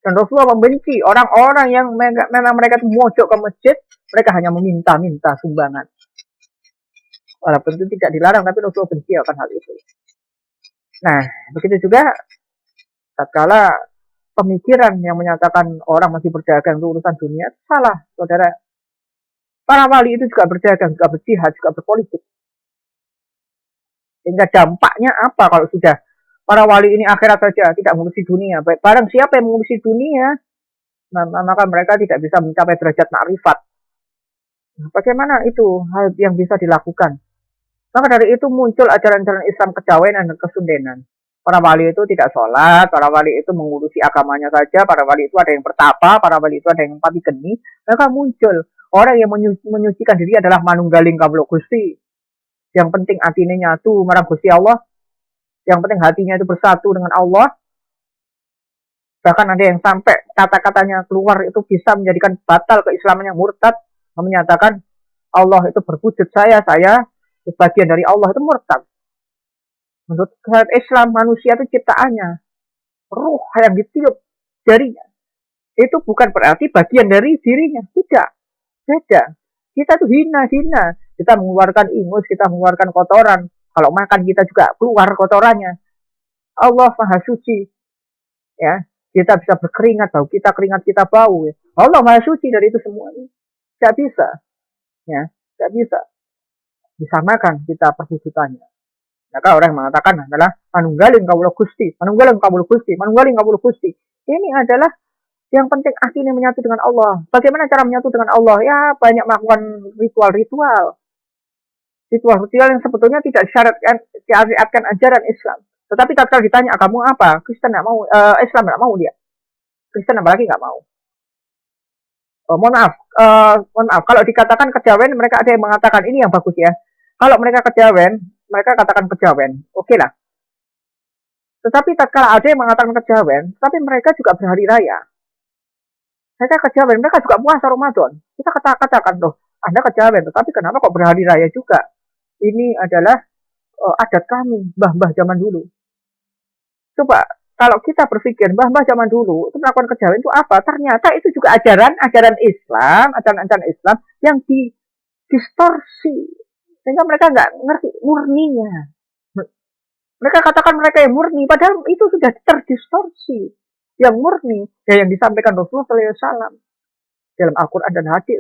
Dan Rasulullah membenci orang-orang yang memang mereka itu mojok ke masjid, mereka hanya meminta-minta sumbangan. Walaupun itu tidak dilarang, tapi Rasulullah benci akan hal itu. Nah, begitu juga tatkala pemikiran yang menyatakan orang masih berdagang itu urusan dunia, salah, saudara. Para wali itu juga berdagang, juga berjihad, juga berpolitik. Sehingga dampaknya apa kalau sudah para wali ini akhirat saja, tidak mengurusi dunia. Baik, barang siapa yang mengurusi dunia, maka mereka tidak bisa mencapai derajat makrifat. Bagaimana itu hal yang bisa dilakukan? Maka dari itu muncul ajaran-ajaran Islam kejawenan dan kesundenan. Para wali itu tidak sholat, para wali itu mengurusi agamanya saja, para wali itu ada yang bertapa, para wali itu ada yang pati geni. Maka muncul orang yang menyucikan diri adalah manunggaling kawula Gusti. Yang penting hatinya nyatu marang Gusti Allah. Yang penting hatinya itu bersatu dengan Allah. Bahkan ada yang sampai kata-katanya keluar itu bisa menjadikan batal keislamannya, murtad, menyatakan Allah itu berwujud saya sebagian dari Allah, itu murtad. Menurut Islam, manusia itu ciptaannya, ruh yang ditiup jarinya. Itu bukan berarti bagian dari dirinya, tidak. Beda. Kita tuh hina. Kita mengeluarkan ingus, kita mengeluarkan kotoran. Kalau makan kita juga keluar kotorannya. Allah Maha Suci. Ya, kita bisa berkeringat, bau kita keringat kita bau. Ya. Allah Maha Suci dari itu semuanya. Tidak bisa. Ya, tidak bisa disamakan kita perwujudannya. Maka orang yang mengatakan adalah manunggaling kawula Gusti, manunggaling kawula Gusti, manunggaling kawula Gusti. Ini adalah yang penting akhirnya menyatu dengan Allah. Bagaimana cara menyatu dengan Allah? Ya, banyak melakukan ritual-ritual. Ritual-ritual yang sebetulnya tidak syariatkan ajaran Islam. Tetapi tatkala ditanya kamu apa, Kristen nggak mau, Islam nggak mau dia. Kristen apalagi nggak mau. Mohon maaf. Kalau dikatakan kejawen, mereka ada yang mengatakan ini yang bagus ya. Kalau mereka kejawen, mereka katakan kejawen, oke lah. Tetapi tatkala ada yang mengatakan kejawen, tapi mereka juga berhari raya. Mereka kejawen, mereka juga puasa Ramadan. Kita katakan loh, Anda kejawen, tetapi kenapa kok berhari raya juga? Ini adalah adat kami, mbah-mbah zaman dulu. Coba kalau kita berpikir mbah-mbah zaman dulu itu melakukan kejawen itu apa? Ternyata itu juga ajaran Islam yang distorsi. Sehingga mereka nggak ngerti murninya. Mereka katakan mereka yang murni, padahal itu sudah terdistorsi. Yang murni, ya yang disampaikan Rasulullah SAW dalam Al-Quran dan hadis.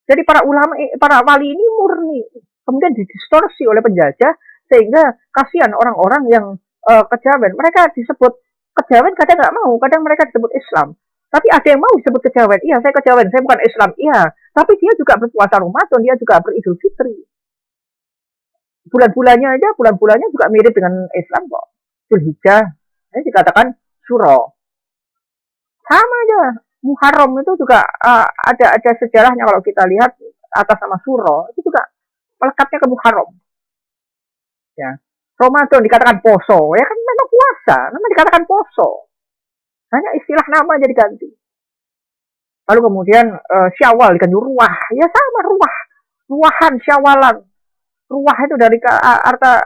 Jadi para ulama, para wali ini murni. Kemudian didistorsi oleh penjajah, sehingga kasihan orang-orang yang kejawen. Mereka disebut kejawen, kadang nggak mau, kadang mereka disebut Islam. Tapi ada yang mau disebut kejawen. Iya, saya kejawen, saya bukan Islam. Iya, tapi dia juga berpuasa Ramadan, dia juga beridul fitri. Bulan-bulannya juga mirip dengan Islam kok. Dzulhijjah, ini dikatakan Syuro. Sama aja. Muharram itu juga ada sejarahnya kalau kita lihat atas nama Syuro, itu juga melekatnya ke Muharram. Ya. Ramadan dikatakan poso, ya kan memang puasa, memang dikatakan poso. Hanya istilah nama jadi ganti. Lalu kemudian Syawal diganti ruah, ya sama ruah, ruahan Syawalan. Ruah itu dari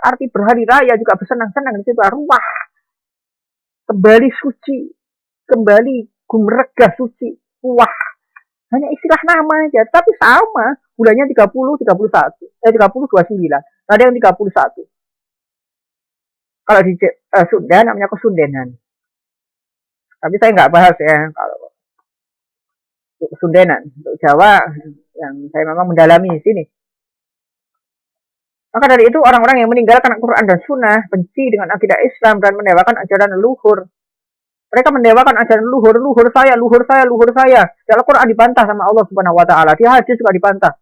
arti berhari raya juga bersenang-senang di situ. Ruah kembali suci, kembali gumregah suci. Ruah hanya istilah nama aja, tapi sama bulannya 30, 31, 30, 29. Ada yang 31. Kalau di Sunda namanya kesundenan. Tapi saya nggak bahas ya kalau kesundenan. Untuk Jawa yang saya memang mendalami di sini. Maka dari itu orang-orang yang meninggalkan Al-Quran dan Sunnah benci dengan akidah Islam dan mendewakan ajaran leluhur. Mereka mendewakan ajaran luhur saya. Di Al-Quran dibantah sama Allah Subhanahu Wa Taala. Di hadis juga dibantah.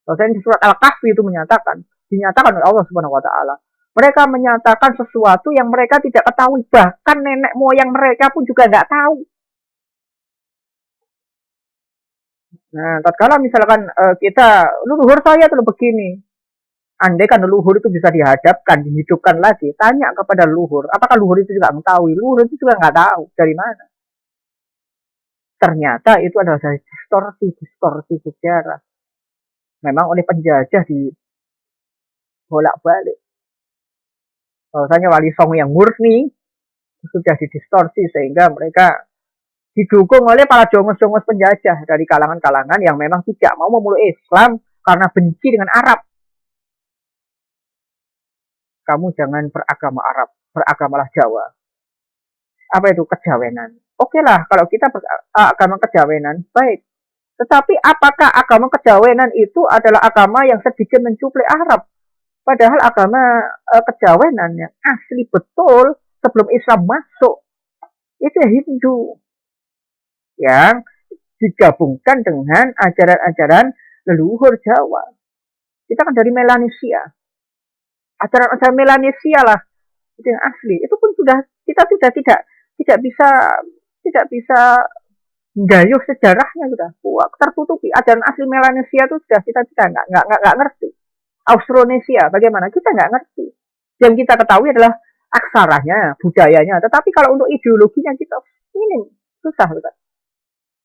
Bahkan di surat Al-Kahfi itu dinyatakan oleh Allah Subhanahu Wa Taala. Mereka menyatakan sesuatu yang mereka tidak ketahui. Bahkan nenek moyang mereka pun juga nggak tahu. Nah, tatkala misalkan kita leluhur saya tuh begini. Andai kan leluhur itu bisa dihadapkan, dihidupkan lagi, tanya kepada leluhur, apakah leluhur itu juga mengetahui? Leluhur itu juga nggak tahu dari mana. Ternyata itu adalah distorsi sejarah. Memang oleh penjajah di bolak-balik. Bahwasanya Wali Songo yang murni, sudah didistorsi sehingga mereka didukung oleh para jongos-jongos penjajah dari kalangan-kalangan yang memang tidak mau memeluk Islam karena benci dengan Arab. Kamu jangan beragama Arab, beragamalah Jawa. Apa itu kejawenan? Oke lah, kalau kita beragama kejawenan, baik. Tetapi apakah agama kejawenan itu adalah agama yang sedikit mencuplai Arab? Padahal agama kejawenan yang asli betul sebelum Islam masuk itu Hindu yang digabungkan dengan ajaran-ajaran leluhur Jawa. Kita kan dari Melanesia. Ajaran-ajaran Melanesia lah itu yang asli. Itu pun sudah kita sudah tidak bisa gayuh sejarahnya sudah. Wah, tertutupi. Ajaran asli Melanesia itu sudah kita nggak ngerti. Austronesia bagaimana kita nggak ngerti. Yang kita ketahui adalah aksaranya, budayanya. Tetapi kalau untuk ideologinya kita minim, susah sudah.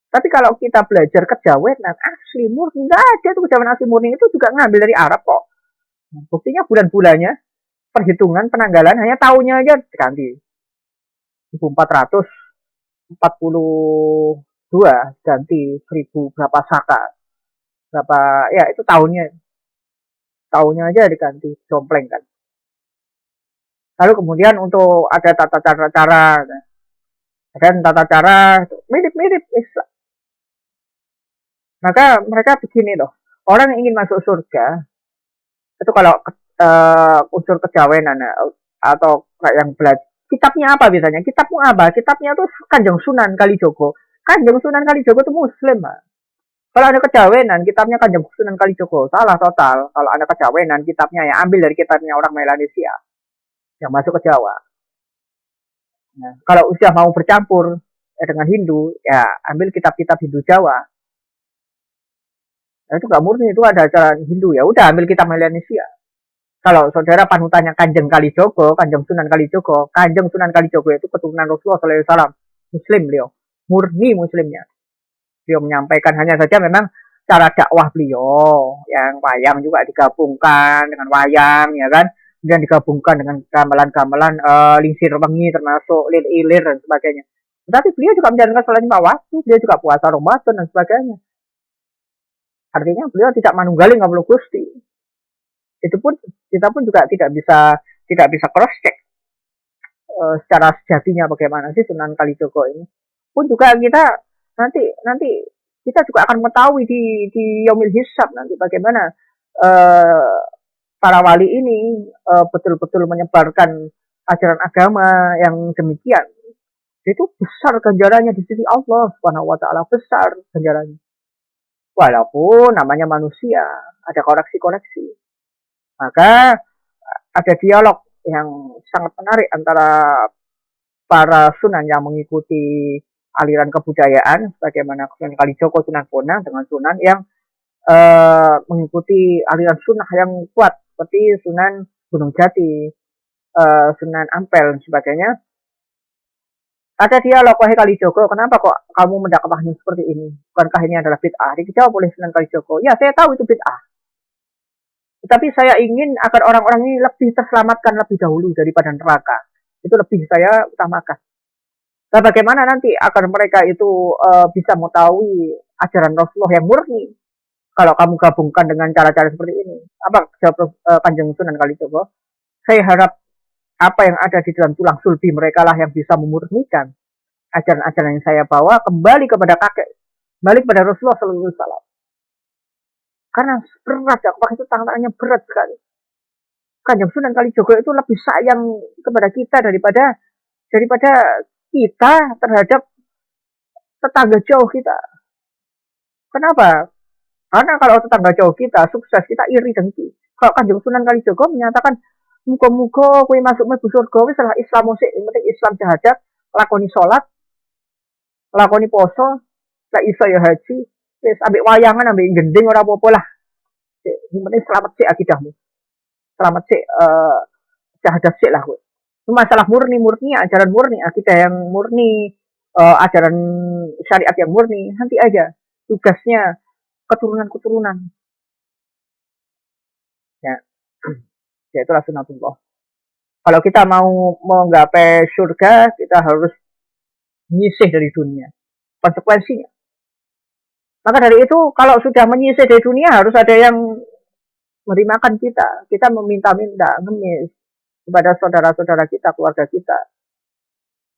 Tapi kalau kita belajar kejawenan asli murni, nggak ada tuh kejawenan asli murni itu juga ngambil dari Arab kok. Buktinya bulan-bulannya, perhitungan penanggalan hanya tahunnya aja ganti. 1442 ganti 1000 berapa saka. Berapa ya itu tahunnya aja diganti dompleng kan. Lalu kemudian untuk ada tata cara dan tata cara mirip-mirip Islam. Maka mereka begini loh, orang yang ingin masuk surga itu kalau unsur kejawenan atau yang belajar kitabnya apa biasanya? Kitabmu apa? Kitabnya tuh Kanjeng Sunan Kalijogo. Kanjeng Sunan Kalijogo itu Muslim, Pak. Kalau ada kejawenan, kitabnya Kanjeng Sunan Kalijogo. Salah total. Kalau ada kejawenan, kitabnya ya ambil dari kitabnya orang Melanesia yang masuk ke Jawa. Nah, kalau udah mau bercampur dengan Hindu, ya ambil kitab-kitab Hindu Jawa. Nah, itu gak murni, itu ada ajaran Hindu. Ya udah ambil kitab Melanesia. Kalau saudara panutannya Kanjeng Kalijogo, Kanjeng Sunan Kalijogo, Kanjeng Sunan Kalijogo itu keturunan Rasulullah SAW, Muslim beliau, murni Muslimnya. Beliau menyampaikan hanya saja memang cara dakwah beliau, yang wayang juga digabungkan dengan wayang, ya kan, kemudian digabungkan dengan gamelan-gamelan lingsir wengi termasuk lil ilir dan sebagainya. Tetapi beliau juga menjalankan sholat lima waktu, beliau juga puasa Ramadan dan sebagainya. Artinya beliau tidak manunggaling ngablu gusti. Itu pun kita pun juga tidak bisa cross check secara sejatinya bagaimana sih Sunan Kalijogo ini. Pun juga kita nanti kita juga akan mengetahui di Yaumil Hisab nanti bagaimana para wali ini betul-betul menyebarkan ajaran agama yang demikian. Itu besar ganjarannya di sisi Allah Subhanahu wa taala, besar ganjarannya. Walaupun namanya manusia, ada koreksi-koreksi. Maka ada dialog yang sangat menarik antara para sunan yang mengikuti aliran kebudayaan sebagaimana Sunan Kalijogo, Sunan Bonang dengan sunan yang mengikuti aliran sunnah yang kuat seperti Sunan Gunung Jati, Sunan Ampel dan sebagainya. Ada dialog, wahai Kalijogo, kenapa kok kamu mendakwahnya seperti ini? Bukankah ini adalah bid'ah? Dijawab oleh Sunan Kalijogo, ya saya tahu itu bid'ah. Tetapi saya ingin agar orang-orang ini lebih terselamatkan lebih dahulu daripada neraka. Itu lebih saya utamakan. Nah, bagaimana nanti agar mereka itu bisa mengetahui ajaran Rasulullah yang murni? Kalau kamu gabungkan dengan cara-cara seperti ini, apa jawab Kanjeng Sunan Kalijogo? Saya harap apa yang ada di dalam tulang sulbi mereka lah yang bisa memurnikan ajaran-ajaran yang saya bawa kembali kepada kakek, balik kepada Rasulullah Sallallahu Alaihi Wasallam. Karena berat, dakwah itu tantangannya berat sekali. Kanjeng Sunan Kalijogo itu lebih sayang kepada kita daripada kita terhadap tetangga jauh kita. Kenapa? Karena kalau tetangga jauh kita sukses, kita iri dengki. Kalau Kanjeng Sunan Kalijogo menyatakan muga-muga kowe masuk mlebu surga wis lah Islam musik, penting Islam syahadat, lakoni salat, lakoni poso, lek iso ya haji, wis ambek wayangan, ambek gending ora apa-apa lah. Yang penting selamat sik akidahmu. Selamat sik syahadat sik lah kowe. Itu masalah murni, ajaran murni, akidah yang murni, ajaran syariat yang murni, nanti aja tugasnya keturunan-keturunan. Ya, ya itulah sunatullah. Kalau kita mau menggapai surga, kita harus menyisih dari dunia. Konsekuensinya. Maka dari itu, kalau sudah menyisih dari dunia, harus ada yang merimakan kita. Kita meminta-minta, ngemis kepada saudara-saudara kita, keluarga kita.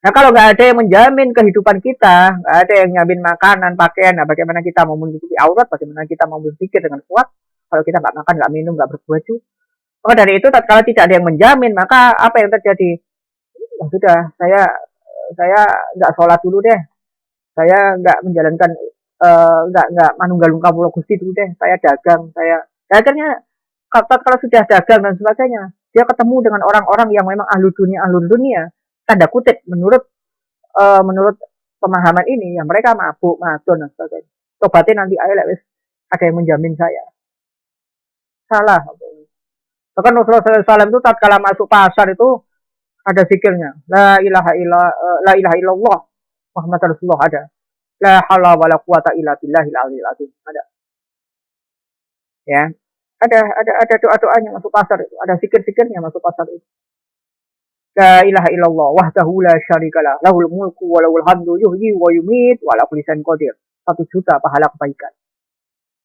Nah, kalau nggak ada yang menjamin kehidupan kita, nggak ada yang nyamin makanan, pakaian, nah bagaimana kita mau menutupi aurat, bagaimana kita mau berpikir dengan kuat, kalau kita nggak makan, nggak minum, nggak berbaju. Maka dari itu, tatkala tidak ada yang menjamin, maka apa yang terjadi? Ya sudah, saya nggak sholat dulu deh, saya nggak menjalankan, nggak manunggalung kawula Gusti dulu deh, saya dagang, akhirnya kalau sudah dagang dan sebagainya, dia ketemu dengan orang-orang yang memang ahlu dunia, tanda kutip menurut pemahaman ini ya mereka mabuk, madon dan sebagainya. Tobatnya nanti aja wis ada yang menjamin saya. Salah. Bahkan Rasulullah SAW itu tatkala masuk pasar itu ada zikirnya. La ilaha illallah Muhammad Rasulullah ada. La haula wala quwata illa billahil aliyil azim. Ada. Ya. Ada doa-doanya masuk pasar itu. Ada zikir-zikirnya masuk pasar itu. La ilaha illallah wahdahu la syarikalah lahul mulku wa lahul hamdu yuhyi wa yumit wa ala kulli syai'in qadir. 1 juta pahala kebaikan.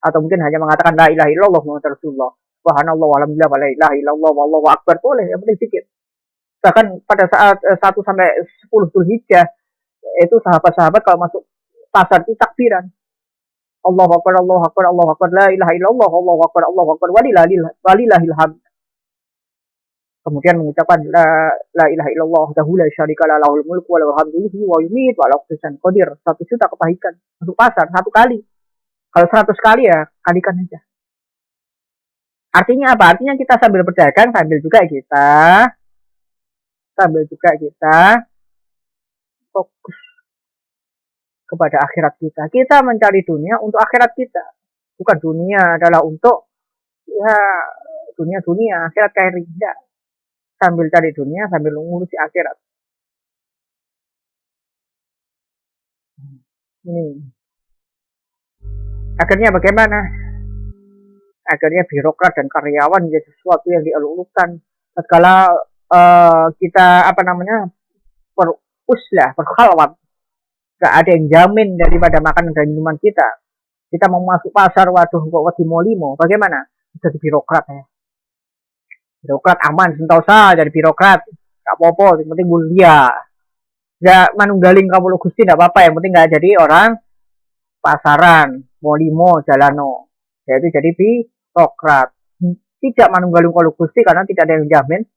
Atau mungkin hanya mengatakan la ilaha illallah Muhammad Rasulullah. Subhanallah walhamdulillah wa la ilaha illallah wallahu akbar boleh, yang penting zikir. Bahkan pada saat 1 sampai 10 Dzulhijjah itu sahabat-sahabat kalau masuk pasar itu takbiran. Allahu akbar Allahu akbar Allahu akbar la ilaha illallah Allahu akbar walillahil hamd. Kemudian mengucapkan la ilaha illallah wahdahu la syarikalah lahul mulku wa lahul hamdu yuhyi wa yumiit wa ala kulli syai'in qadir. 1 juta kebaikan masuk pasar 1 kali. Kalau 100 kali ya kalikan aja. Artinya apa? Artinya kita sambil berdagang sambil juga kita fokus kepada akhirat kita. Kita mencari dunia untuk akhirat kita. Bukan dunia adalah untuk ya dunia, akhirat kayak tidak. Sambil cari dunia, sambil mengurusi akhirat. Ini. Akhirnya bagaimana? Akhirnya birokrat dan karyawan menjadi sesuatu yang dielulukan. Tatkala kita berkhalwat, gak ada yang jamin daripada makanan dan minuman kita. Kita mau masuk pasar, waduh kok wedi molimo, bagaimana? Jadi birokrat ya. Birokrat aman, sentosa jadi birokrat. Gak apa-apa, yang penting mulia. Gak manunggaling kamu Gusti, gak apa-apa, yang penting gak jadi orang pasaran, molimo, jalano. Yaitu jadi birokrat. Tidak manunggaling kamu Gusti karena tidak ada yang jamin.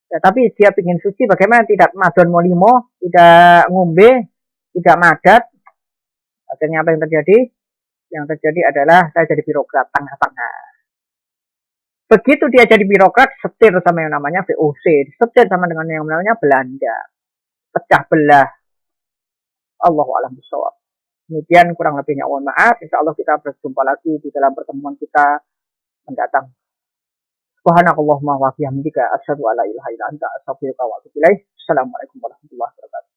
Ya, tapi dia ingin suci, bagaimana tidak madon molimo, tidak ngombe, tidak madat. Akhirnya apa yang terjadi? Yang terjadi adalah saya jadi birokrat tengah-tengah. Begitu dia jadi birokrat, setir sama yang namanya VOC, setir sama dengan yang namanya Belanda, pecah belah. Allahu a'lam bishawab. Kemudian kurang lebihnya mohon maaf. Insya Allah kita berjumpa lagi di dalam pertemuan kita mendatang. Subhanakallahumma wa bihamdika asyhadu an la ilaha illa anta astaghfiruka wa atubu ilaik. Assalamualaikum warahmatullahi wabarakatuh.